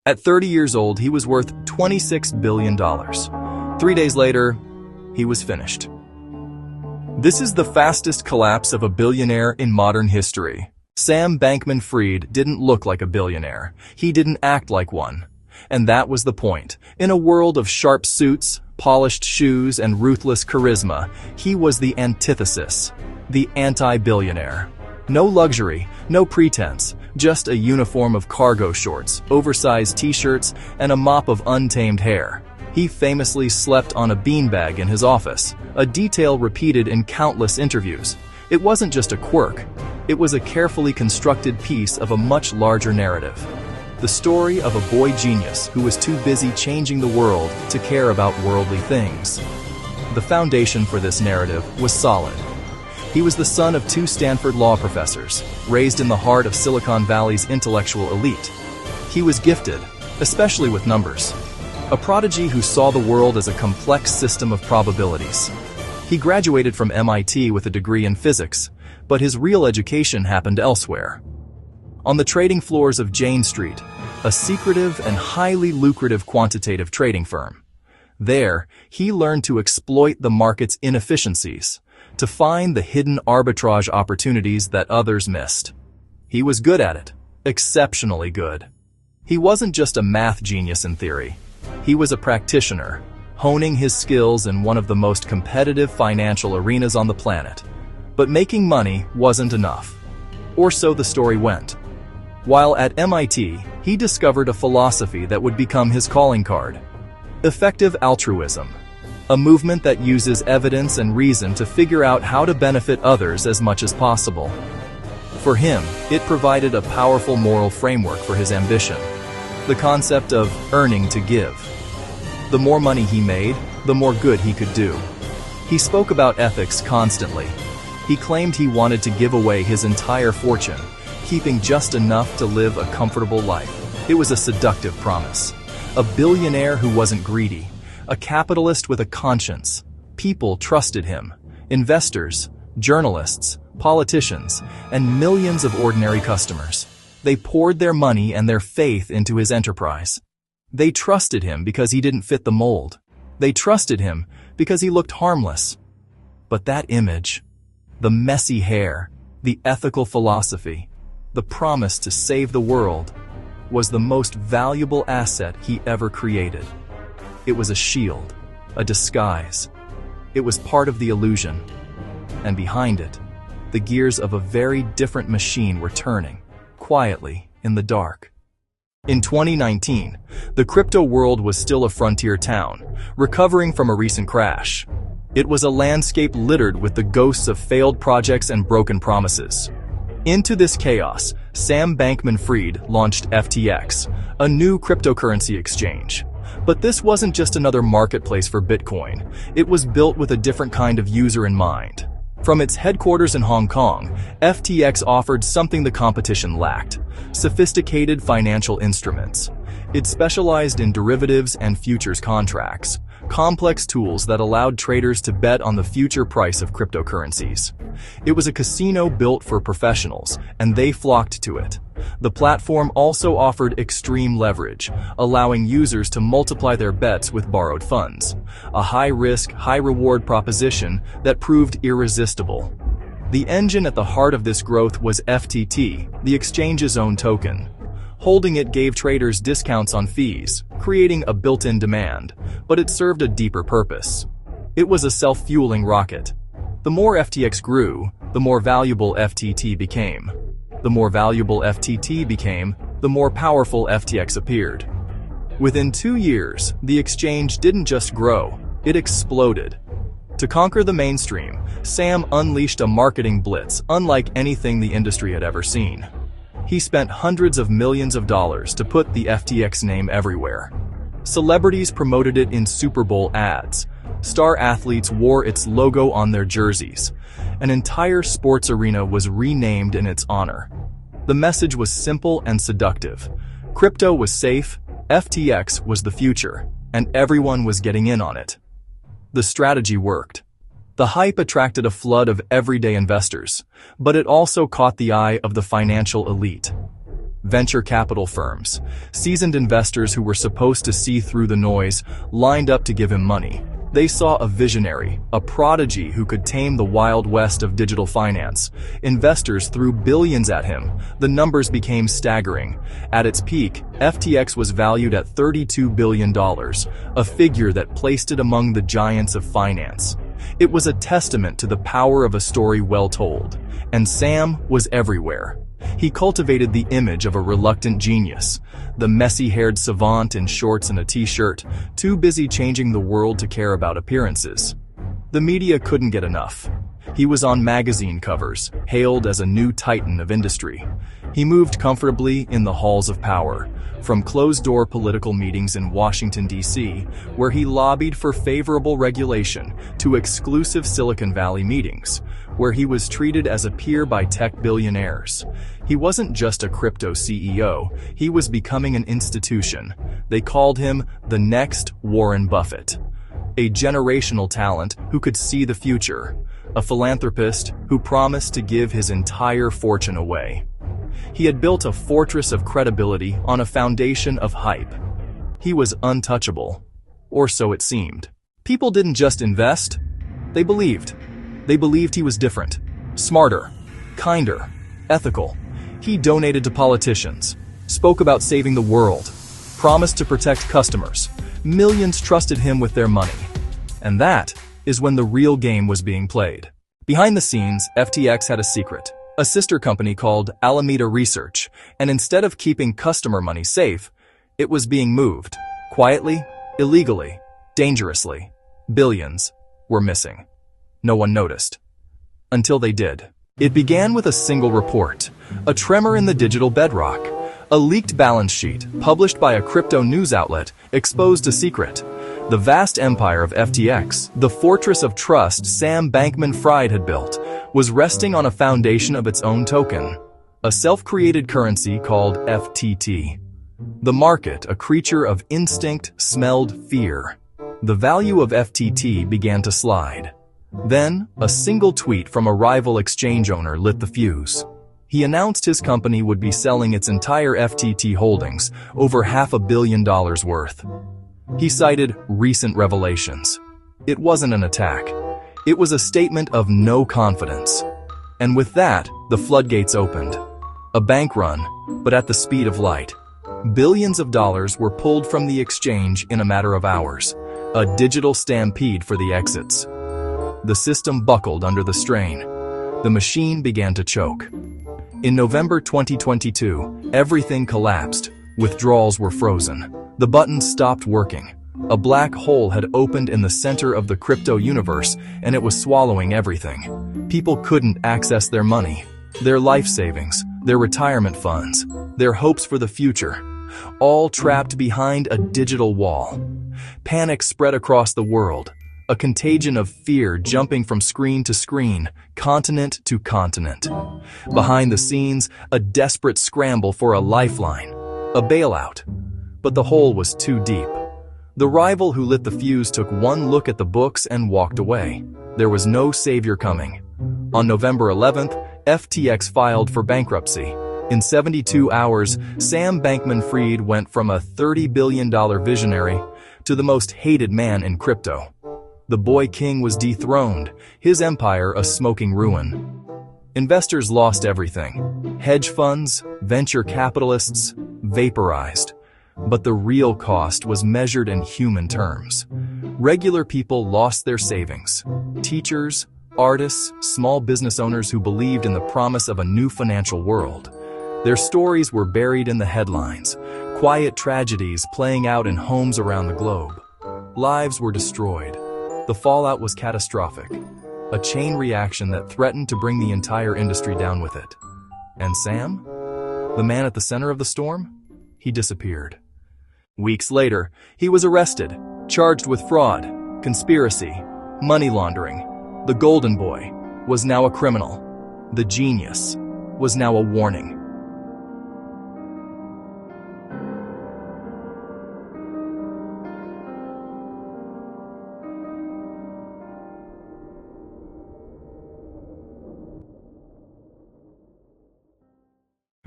At 30 years old, he was worth $26 billion. 3 days later, he was finished. This is the fastest collapse of a billionaire in modern history. Sam Bankman-Fried didn't look like a billionaire. He didn't act like one. And that was the point. In a world of sharp suits, polished shoes, and ruthless charisma, he was the antithesis, the anti-billionaire. No luxury, no pretense, just a uniform of cargo shorts, oversized t-shirts, and a mop of untamed hair. He famously slept on a beanbag in his office, a detail repeated in countless interviews. It wasn't just a quirk. It was a carefully constructed piece of a much larger narrative. The story of a boy genius who was too busy changing the world to care about worldly things. The foundation for this narrative was solid. He was the son of 2 Stanford law professors, raised in the heart of Silicon Valley's intellectual elite. He was gifted, especially with numbers. A prodigy who saw the world as a complex system of probabilities. He graduated from MIT with a degree in physics, but his real education happened elsewhere. On the trading floors of Jane Street, a secretive and highly lucrative quantitative trading firm. There, he learned to exploit the market's inefficiencies, to find the hidden arbitrage opportunities that others missed. He was good at it, exceptionally good. He wasn't just a math genius in theory. He was a practitioner, honing his skills in one of the most competitive financial arenas on the planet. But making money wasn't enough. Or so the story went. While at MIT, he discovered a philosophy that would become his calling card. Effective altruism, a movement that uses evidence and reason to figure out how to benefit others as much as possible. For him, it provided a powerful moral framework for his ambition. The concept of earning to give. The more money he made, the more good he could do. He spoke about ethics constantly. He claimed he wanted to give away his entire fortune, keeping just enough to live a comfortable life. It was a seductive promise. A billionaire who wasn't greedy. A capitalist with a conscience. People trusted him. Investors, journalists, politicians, and millions of ordinary customers. They poured their money and their faith into his enterprise. They trusted him because he didn't fit the mold. They trusted him because he looked harmless. But that image, the messy hair, the ethical philosophy, the promise to save the world, was the most valuable asset he ever created. It was a shield, a disguise. It was part of the illusion. And behind it, the gears of a very different machine were turning, quietly, in the dark. In 2019, the crypto world was still a frontier town, recovering from a recent crash. It was a landscape littered with the ghosts of failed projects and broken promises. Into this chaos, Sam Bankman-Fried launched FTX, a new cryptocurrency exchange. But this wasn't just another marketplace for Bitcoin. It was built with a different kind of user in mind. From its headquarters in Hong Kong, FTX offered something the competition lacked: sophisticated financial instruments. It specialized in derivatives and futures contracts, complex tools that allowed traders to bet on the future price of cryptocurrencies. It was a casino built for professionals, and they flocked to it. The platform also offered extreme leverage, allowing users to multiply their bets with borrowed funds, a high-risk, high-reward proposition that proved irresistible. The engine at the heart of this growth was FTT, the exchange's own token. Holding it gave traders discounts on fees, creating a built-in demand, but it served a deeper purpose. It was a self-fueling rocket. The more FTX grew, the more valuable FTT became. The more valuable FTT became, the more powerful FTX appeared. Within 2 years, the exchange didn't just grow, it exploded. To conquer the mainstream, Sam unleashed a marketing blitz unlike anything the industry had ever seen. He spent hundreds of millions of dollars to put the FTX name everywhere. Celebrities promoted it in Super Bowl ads. Star athletes wore its logo on their jerseys. An entire sports arena was renamed in its honor. The message was simple and seductive. Crypto was safe, FTX was the future, and everyone was getting in on it. The strategy worked. The hype attracted a flood of everyday investors, but it also caught the eye of the financial elite. venture capital firms, seasoned investors who were supposed to see through the noise, lined up to give him money. They saw a visionary, a prodigy who could tame the wild west of digital finance. Investors threw billions at him. The numbers became staggering. At its peak, FTX was valued at $32 billion, a figure that placed it among the giants of finance. It was a testament to the power of a story well told. And Sam was everywhere. He cultivated the image of a reluctant genius, the messy-haired savant in shorts and a t-shirt, too busy changing the world to care about appearances. The media couldn't get enough. He was on magazine covers, hailed as a new titan of industry. He moved comfortably in the halls of power, from closed-door political meetings in Washington, D.C., where he lobbied for favorable regulation, to exclusive Silicon Valley meetings, where he was treated as a peer by tech billionaires. He wasn't just a crypto CEO, he was becoming an institution. They called him the next Warren Buffett. A generational talent who could see the future. A philanthropist who promised to give his entire fortune away. He had built a fortress of credibility on a foundation of hype. He was untouchable, or so it seemed. People didn't just invest, they believed. They believed he was different, smarter, kinder, ethical. He donated to politicians, spoke about saving the world, promised to protect customers. Millions trusted him with their money. And that is when the real game was being played. Behind the scenes, FTX had a secret, a sister company called Alameda Research, and instead of keeping customer money safe, it was being moved, quietly, illegally, dangerously. Billions were missing. No one noticed. Until they did. It began with a single report, a tremor in the digital bedrock. A leaked balance sheet, published by a crypto news outlet, exposed a secret. The vast empire of FTX, the fortress of trust Sam Bankman-Fried had built, was resting on a foundation of its own token, a self-created currency called FTT. The market, a creature of instinct, smelled fear. The value of FTT began to slide. Then, a single tweet from a rival exchange owner lit the fuse. He announced his company would be selling its entire FTT holdings, over $500 million worth. He cited recent revelations. It wasn't an attack. It was a statement of no confidence. And with that, the floodgates opened. A bank run, but at the speed of light. Billions of dollars were pulled from the exchange in a matter of hours. A digital stampede for the exits. The system buckled under the strain. The machine began to choke. In November 2022, everything collapsed. Withdrawals were frozen. The buttons stopped working. A black hole had opened in the center of the crypto universe, and it was swallowing everything. People couldn't access their money, their life savings, their retirement funds, their hopes for the future, all trapped behind a digital wall. Panic spread across the world. A contagion of fear jumping from screen to screen, continent to continent. Behind the scenes, a desperate scramble for a lifeline, a bailout. But the hole was too deep. The rival who lit the fuse took one look at the books and walked away. There was no savior coming. On November 11th, FTX filed for bankruptcy. In 72 hours, Sam Bankman-Fried went from a $30 billion visionary to the most hated man in crypto. The boy king was dethroned, his empire a smoking ruin. Investors lost everything. Hedge funds, venture capitalists, vaporized. But the real cost was measured in human terms. Regular people lost their savings. Teachers, artists, small business owners who believed in the promise of a new financial world. Their stories were buried in the headlines, quiet tragedies playing out in homes around the globe. Lives were destroyed. The fallout was catastrophic, a chain reaction that threatened to bring the entire industry down with it. And Sam? The man at the center of the storm? He disappeared. Weeks later, he was arrested, charged with fraud, conspiracy, money laundering. The golden boy was now a criminal. The genius was now a warning.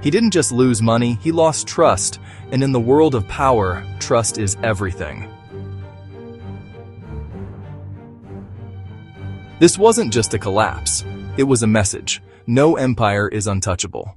He didn't just lose money, he lost trust, and in the world of power, trust is everything. This wasn't just a collapse, it was a message. No empire is untouchable.